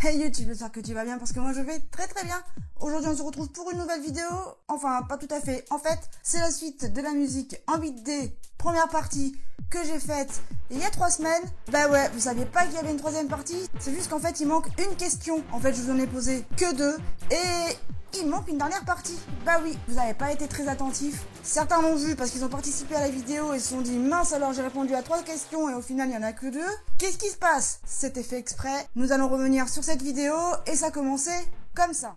Hey YouTube, j'espère que tu vas bien parce que moi je vais très très bien. Aujourd'hui on se retrouve pour une nouvelle vidéo. Enfin, pas tout à fait. En fait, c'est la suite de la musique en 8D, première partie que j'ai faite il y a 3 semaines. Bah ouais, vous saviez pas qu'il y avait une troisième partie. C'est juste qu'en fait il manque une question. En fait je vous en ai posé que 2 et il manque une dernière partie. Bah oui, vous n'avez pas été très attentifs. Certains l'ont vu parce qu'ils ont participé à la vidéo et se sont dit mince, alors j'ai répondu à 3 questions et au final il y en a que 2. Qu'est-ce qui se passe? C'était fait exprès. Nous allons revenir sur cette vidéo et ça commençait comme ça.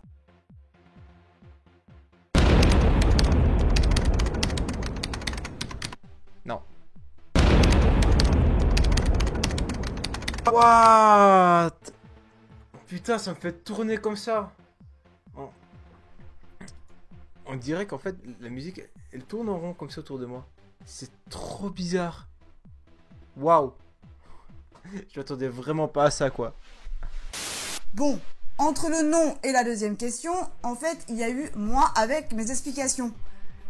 Non. What? Putain, ça me fait tourner comme ça. On dirait qu'en fait, la musique, elle tourne en rond comme ça autour de moi. C'est trop bizarre. Waouh. Je m'attendais vraiment pas à ça, quoi. Bon, entre le nom et la deuxième question, en fait, il y a eu moi avec mes explications.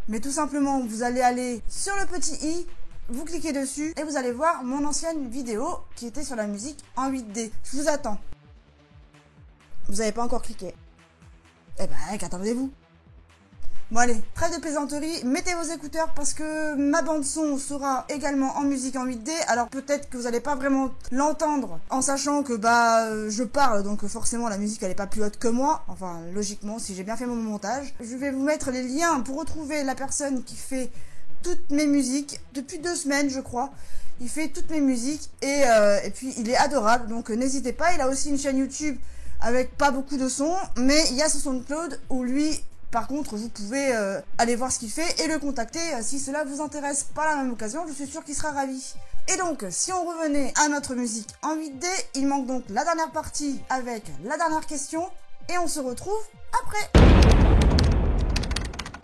Mais tout simplement, vous allez aller sur le petit i, vous cliquez dessus et vous allez voir mon ancienne vidéo qui était sur la musique en 8D. Je vous attends. Vous n'avez pas encore cliqué. Eh ben, qu'attendez-vous? Bon allez, trêve de plaisanterie, mettez vos écouteurs parce que ma bande son sera également en musique en 8D. Alors peut-être que vous n'allez pas vraiment l'entendre en sachant que je parle, donc forcément la musique elle est pas plus haute que moi. Enfin logiquement si j'ai bien fait mon montage. Je vais vous mettre les liens pour retrouver la personne qui fait toutes mes musiques depuis 2 semaines je crois. Il fait toutes mes musiques et puis il est adorable donc n'hésitez pas. Il a aussi une chaîne YouTube avec pas beaucoup de sons mais il y a son SoundCloud où lui... Par contre, vous pouvez aller voir ce qu'il fait et le contacter si cela vous intéresse. Par la même occasion, je suis sûr qu'il sera ravi. Et donc, si on revenait à notre musique en 8D, il manque donc la dernière partie avec la dernière question et on se retrouve après.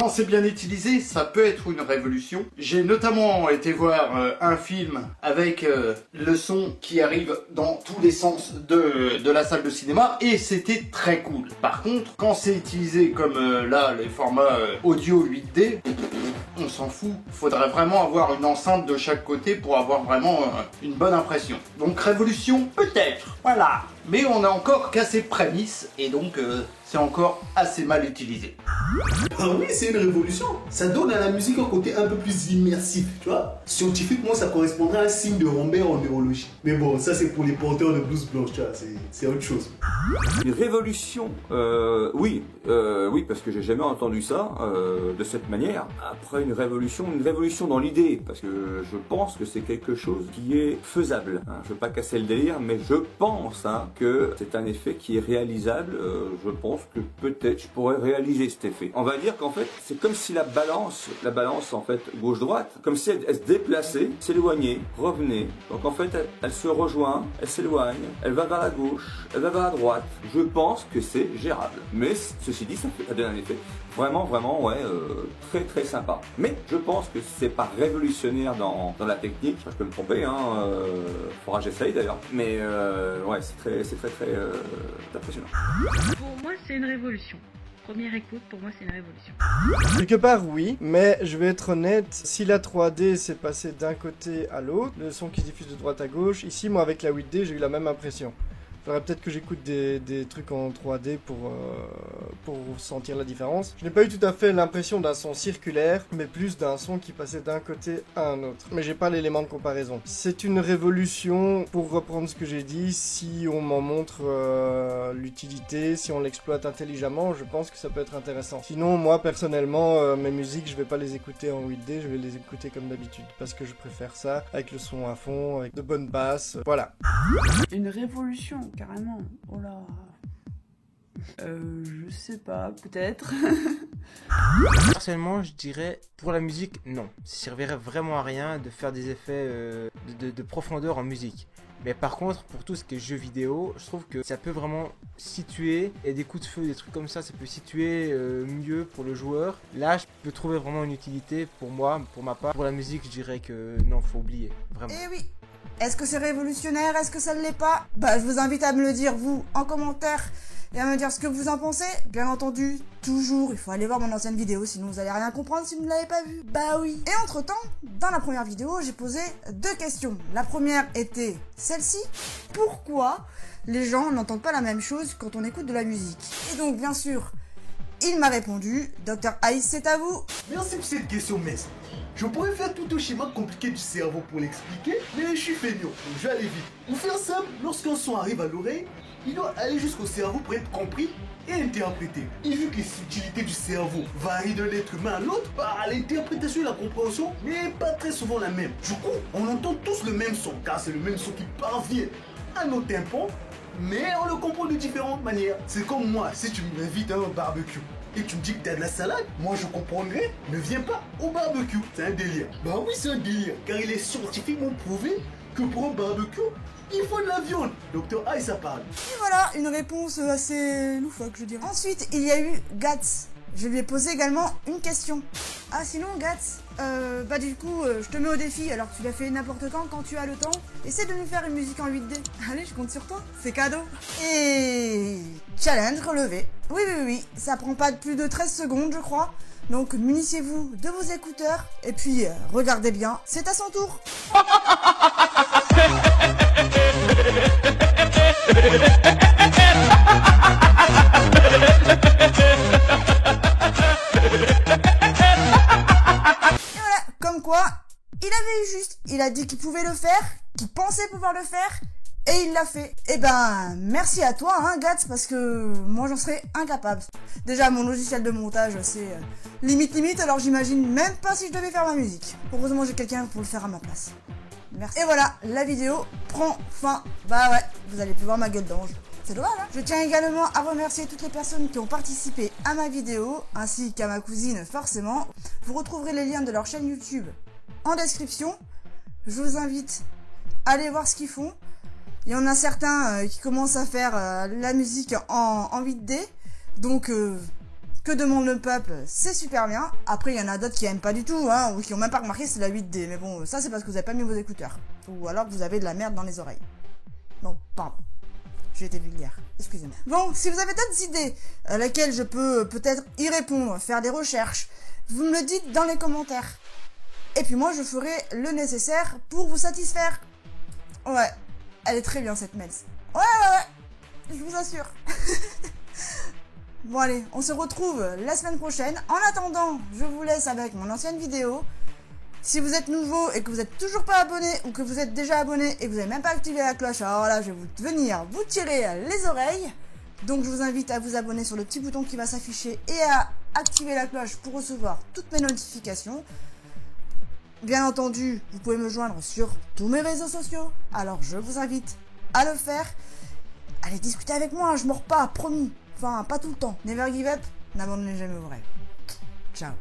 Quand c'est bien utilisé, ça peut être une révolution. J'ai notamment été voir un film avec le son qui arrive dans tous les sens de la salle de cinéma et c'était très cool. Par contre, quand c'est utilisé comme là, les formats audio 8D, on s'en fout. Faudrait vraiment avoir une enceinte de chaque côté pour avoir vraiment une bonne impression. Donc révolution, peut-être, voilà. Mais on a encore qu'à ses prémices et donc c'est encore assez mal utilisé. Ah oui, c'est une révolution. Ça donne à la musique un côté un peu plus immersif, tu vois. Scientifiquement, ça correspondrait à un signe de Rambert en neurologie. Mais bon, ça c'est pour les porteurs de blouse blanche, tu vois, c'est autre chose. Une révolution, oui, parce que j'ai jamais entendu ça de cette manière. Après une révolution dans l'idée, parce que je pense que c'est quelque chose qui est faisable. Hein. Je veux pas casser le délire, mais je pense que c'est un effet qui est réalisable. Je pense que peut-être je pourrais réaliser cet effet. On va dire qu'en fait, c'est comme si la balance en fait gauche-droite, comme si elle se déplaçait, s'éloignait, revenait. Donc en fait, elle se rejoint, elle s'éloigne, elle va vers la gauche, elle va vers la droite. Je pense que c'est gérable. Mais ceci dit, ça donne un effet vraiment, ouais, très très sympa. Mais je pense que c'est pas révolutionnaire dans la technique. Je peux me tromper, hein. Faudra que j'essaye d'ailleurs. Mais ouais, c'est très impressionnant. Pour moi, c'est une révolution. Première écoute, pour moi, c'est une révolution. Quelque part, oui, mais je vais être honnête, si la 3D s'est passée d'un côté à l'autre, le son qui se diffuse de droite à gauche, ici, moi, avec la 8D, j'ai eu la même impression. Faudrait peut-être que j'écoute des trucs en 3D pour sentir la différence. Je n'ai pas eu tout à fait l'impression d'un son circulaire, mais plus d'un son qui passait d'un côté à un autre. Mais j'ai pas l'élément de comparaison. C'est une révolution, pour reprendre ce que j'ai dit, si on m'en montre l'utilité, si on l'exploite intelligemment, je pense que ça peut être intéressant. Sinon, moi, personnellement, mes musiques, je vais pas les écouter en 8D, je vais les écouter comme d'habitude, parce que je préfère ça, avec le son à fond, avec de bonnes basses, voilà. Une révolution, carrément. Oh là. Je sais pas, peut-être. Personnellement, je dirais, pour la musique, non. Ça servirait vraiment à rien de faire des effets de profondeur en musique. Mais par contre, pour tout ce qui est jeux vidéo, je trouve que ça peut vraiment situer, et des coups de feu, des trucs comme ça peut situer mieux pour le joueur. Là, je peux trouver vraiment une utilité pour moi, pour ma part. Pour la musique, je dirais que non, faut oublier, vraiment. Eh oui. Est-ce que c'est révolutionnaire? Est-ce que ça ne l'est pas? Je vous invite à me le dire, vous, en commentaire, et à me dire ce que vous en pensez. Bien entendu, toujours, il faut aller voir mon ancienne vidéo, sinon vous allez rien comprendre si vous ne l'avez pas vue. Bah oui. Et entre-temps, dans la première vidéo, j'ai posé 2 questions. La première était celle-ci. Pourquoi les gens n'entendent pas la même chose quand on écoute de la musique. Et donc, bien sûr, il m'a répondu, Dr Ice, c'est à vous. Merci pour cette question, Mess. Je pourrais faire tout un schéma compliqué du cerveau pour l'expliquer, mais je suis feignant, donc je vais aller vite. Pour faire simple, lorsqu'un son arrive à l'oreille, il doit aller jusqu'au cerveau pour être compris et interprété. Et vu que les subtilités du cerveau varient d'un être humain à l'autre, l'interprétation et la compréhension n'est pas très souvent la même. Du coup, on entend tous le même son, car c'est le même son qui parvient à nos tympans, mais on le comprend de différentes manières. C'est comme moi, si tu m'invites à un barbecue et tu me dis que t'as de la salade, moi je comprendrais, ne viens pas au barbecue. C'est un délire. Bah oui, c'est un délire, car il est scientifiquement prouvé que pour un barbecue, il faut de la viande. Dr Ice, ça parle. Et voilà, une réponse assez loufoque, je dirais. Ensuite, il y a eu Gats. Je lui ai posé également une question. Ah, sinon, Gats, bah du coup, je te mets au défi, alors tu l'as fait n'importe quand tu as le temps. Essaie de nous faire une musique en 8D. Allez, je compte sur toi, c'est cadeau. Et challenge relevé. Oui, ça prend pas plus de 13 secondes, je crois. Donc, munissez-vous de vos écouteurs, et puis, regardez bien, c'est à son tour. Comme quoi, il avait eu juste. Il a dit qu'il pouvait le faire, qu'il pensait pouvoir le faire, et il l'a fait. Eh ben, merci à toi, hein, Gats, parce que moi j'en serais incapable. Déjà, mon logiciel de montage, c'est limite, alors j'imagine même pas si je devais faire ma musique. Heureusement, j'ai quelqu'un pour le faire à ma place. Merci. Et voilà, la vidéo prend fin. Bah ouais, vous allez plus voir ma gueule d'ange. C'est dommage, hein. Je tiens également à remercier toutes les personnes qui ont participé à ma vidéo, ainsi qu'à ma cousine, forcément. Vous retrouverez les liens de leur chaîne YouTube en description. Je vous invite à aller voir ce qu'ils font. Il y en a certains qui commencent à faire la musique en 8D. Donc, que demande le peuple, c'est super bien. Après, il y en a d'autres qui aiment pas du tout, hein, ou qui ont même pas remarqué c'est la 8D. Mais bon, ça c'est parce que vous avez pas mis vos écouteurs. Ou alors que vous avez de la merde dans les oreilles. Non, pardon. J'ai été vulgaire, excusez-moi. Bon, si vous avez d'autres idées à laquelle je peux peut-être y répondre, faire des recherches, vous me le dites dans les commentaires. Et puis moi, je ferai le nécessaire pour vous satisfaire. Ouais, elle est très bien cette Mels. Ouais, je vous assure. Bon allez, on se retrouve la semaine prochaine. En attendant, je vous laisse avec mon ancienne vidéo. Si vous êtes nouveau et que vous n'êtes toujours pas abonné ou que vous êtes déjà abonné et que vous n'avez même pas activé la cloche, alors là, je vais venir vous tirer les oreilles. Donc je vous invite à vous abonner sur le petit bouton qui va s'afficher et à activer la cloche pour recevoir toutes mes notifications. Bien entendu, vous pouvez me joindre sur tous mes réseaux sociaux. Alors je vous invite à le faire. Allez discuter avec moi, je mords pas, promis. Enfin, pas tout le temps. Never give up, n'abandonnez jamais vos rêves. Ciao.